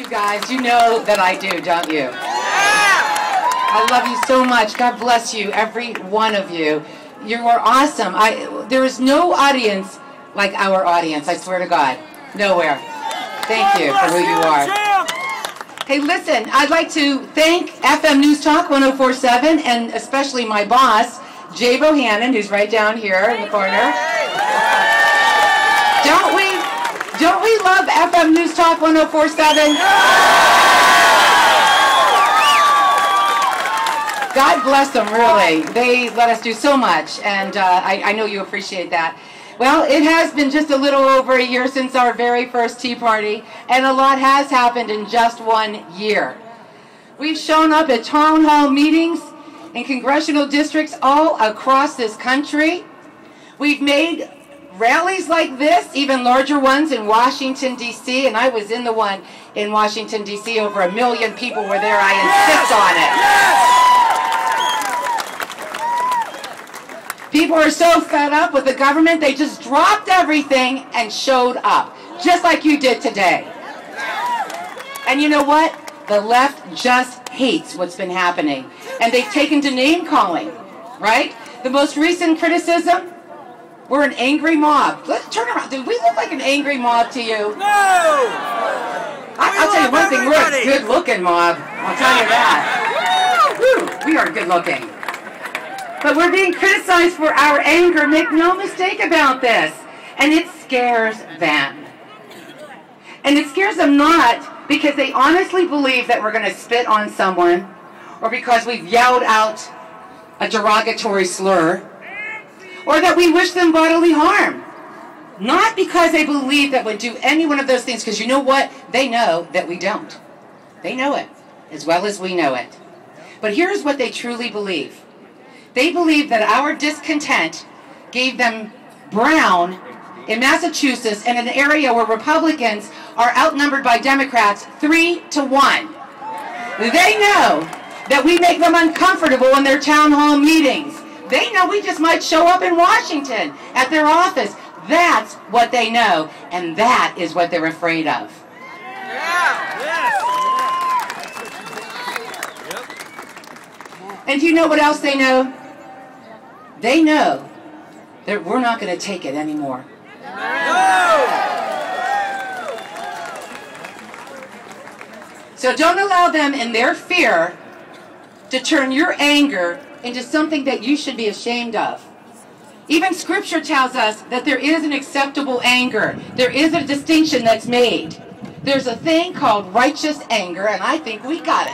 you guys. You know that I do, don't you? I love you so much. God bless you, every one of you. You are awesome. There is no audience like our audience, I swear to God. Nowhere. Thank you for who you are. Hey, listen, I'd like to thank FM News Talk 104.7 and especially my boss, Jay Bohannon, who's right down here in the corner. Don't we love FM News Talk 104.7? God bless them, really. They let us do so much, and I know you appreciate that. Well, it has been just a little over a year since our very first Tea Party, and a lot has happened in just 1 year. We've shown up at town hall meetings in congressional districts all across this country. We've made rallies like this, even larger ones in Washington, D.C., and I was in the one in Washington, D.C. Over 1 million people were there. I insist on it. People are so fed up with the government, they just dropped everything and showed up, just like you did today. And you know what? The left just hates what's been happening. And they've taken to name-calling, right? The most recent criticism, we're an angry mob. Let's turn around. Do we look like an angry mob to you? No! I'll tell you one thing, we're a good-looking mob. I'll tell you that. Woo, we are good-looking. But we're being criticized for our anger. Make no mistake about this. And it scares them. And it scares them not because they honestly believe that we're going to spit on someone or because we've yelled out a derogatory slur or that we wish them bodily harm. Not because they believe that we'd do any one of those things, because you know what? They know that we don't. They know it as well as we know it. But here's what they truly believe. They believe that our discontent gave them ground in Massachusetts in an area where Republicans are outnumbered by Democrats 3-1. They know that we make them uncomfortable in their town hall meetings. They know we just might show up in Washington at their office. That's what they know, and that is what they're afraid of. And do you know what else they know? They know that we're not going to take it anymore. So don't allow them in their fear to turn your anger into something that you should be ashamed of. Even Scripture tells us that there is an acceptable anger. There is a distinction that's made. There's a thing called righteous anger, and I think we got it.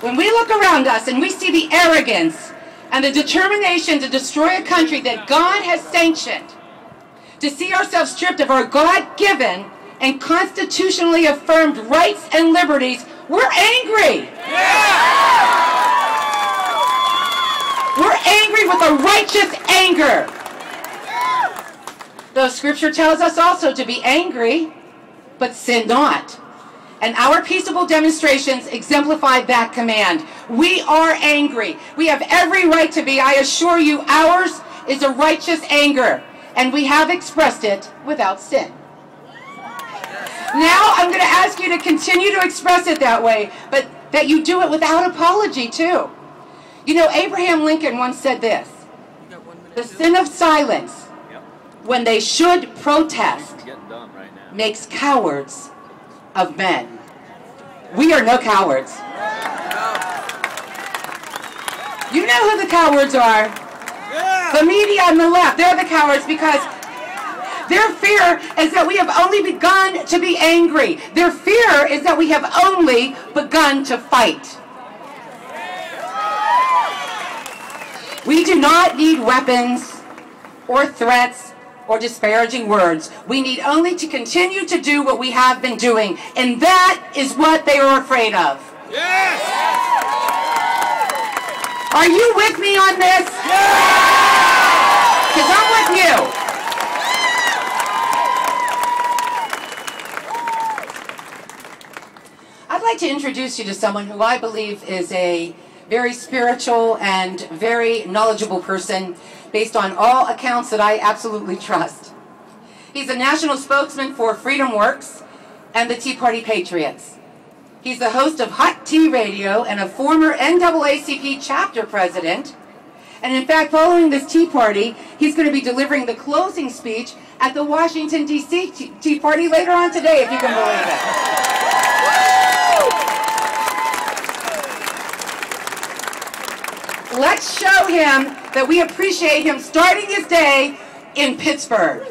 When we look around us and we see the arrogance and the determination to destroy a country that God has sanctioned, to see ourselves stripped of our God-given and constitutionally affirmed rights and liberties, we're angry. We're angry with a righteous anger. Though Scripture tells us also to be angry, but sin not. And our peaceable demonstrations exemplify that command. We are angry. We have every right to be. I assure you, ours is a righteous anger, and we have expressed it without sin. Now I'm going to ask you to continue to express it that way, but that you do it without apology, too. You know, Abraham Lincoln once said this: the sin of silence, when they should protest, makes cowards of men. We are no cowards. You know who the cowards are. The media on the left, they're the cowards because their fear is that we have only begun to be angry. Their fear is that we have only begun to fight. We do not need weapons or threats or disparaging words. We need only to continue to do what we have been doing, and that is what they are afraid of. Yes! Are you with me on this? Because I'm with you. I'd like to introduce you to someone who I believe is a very spiritual and very knowledgeable person based on all accounts that I absolutely trust. He's a national spokesman for Freedom Works and the Tea Party Patriots. He's the host of Hot Tea Radio and a former NAACP chapter president. And in fact, following this Tea Party, he's going to be delivering the closing speech at the Washington, D.C. Tea Party later on today, if you can believe it. Let's show him that we appreciate him starting his day in Pittsburgh.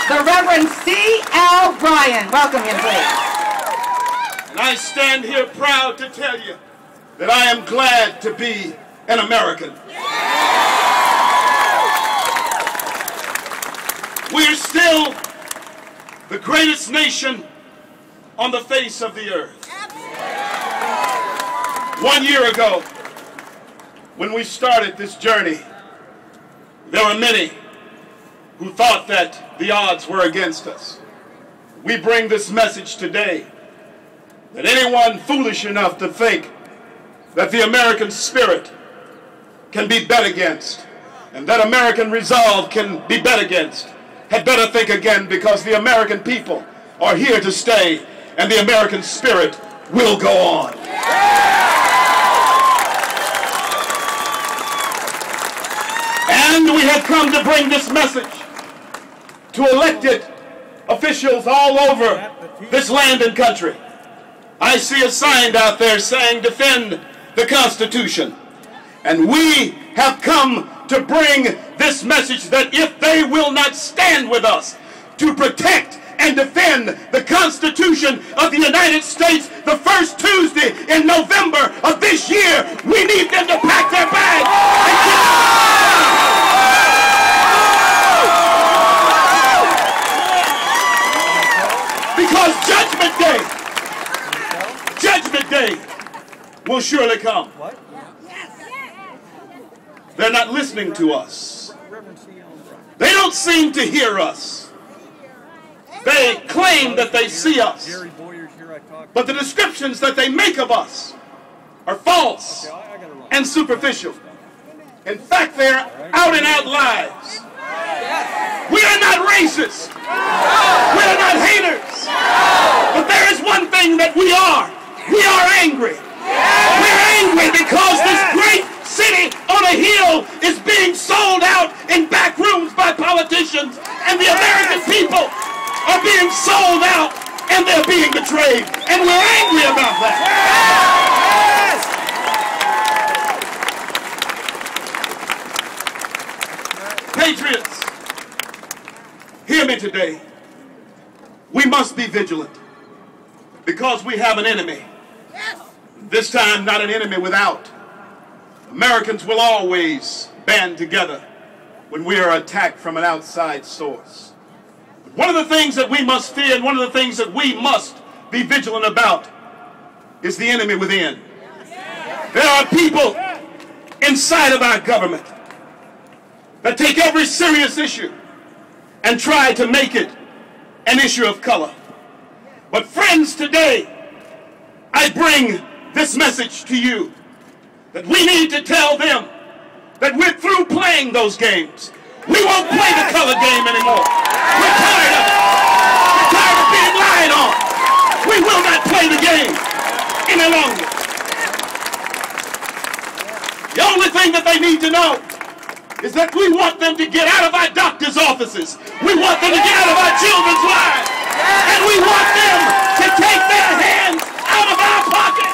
The Reverend C.L. Bryan. Welcome him, please. And I stand here proud to tell you that I am glad to be an American. We are still the greatest nation on the face of the earth. 1 year ago, when we started this journey, there were many who thought that the odds were against us. We bring this message today that anyone foolish enough to think that the American spirit can be bet against and that American resolve can be bet against had better think again, because the American people are here to stay and the American spirit will go on. And we have come to bring this message to elected officials all over this land and country. I see a sign out there saying defend the Constitution. And we have come to bring this message that if they will not stand with us to protect and defend the Constitution of the United States the first Tuesday in November of this year, we need them to pack their bags and because Judgment Day will surely come. They're not listening to us. They don't seem to hear us. They claim that they see us, but the descriptions that they make of us are false and superficial. In fact, they're out and out lies. We are not racist. We are not haters. But there is one thing that we are. We are angry. We're angry because this great city on a hill is being sold out in back rooms by politicians, and the American people are being sold out and they're being betrayed, and we're angry about that. Patriots, hear me today. We must be vigilant because we have an enemy. This time, not an enemy without. Americans will always band together when we are attacked from an outside source. But one of the things that we must fear and one of the things that we must be vigilant about is the enemy within. There are people inside of our government that take every serious issue and try to make it an issue of color. But friends, today, I bring this message to you that we need to tell them that we're through playing those games. We won't play the color game anymore. We're tired of it. We're tired of being lied on. We will not play the game any longer. The only thing that they need to know is that we want them to get out of our doctor's offices. We want them to get out of our children's lives. And we want them to take their hands out of our pockets.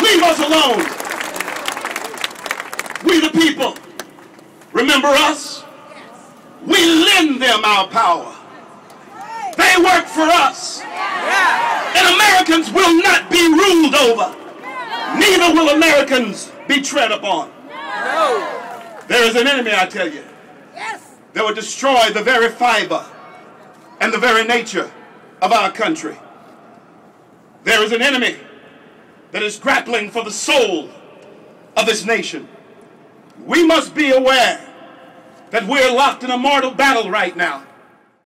Leave us alone. We the people. Remember us? We lend them our power. They work for us. And Americans will not be ruled over. Neither will Americans be tread upon. There is an enemy, I tell you, that will destroy the very fiber and the very nature of our country. There is an enemy that is grappling for the soul of this nation. We must be aware that we're locked in a mortal battle right now.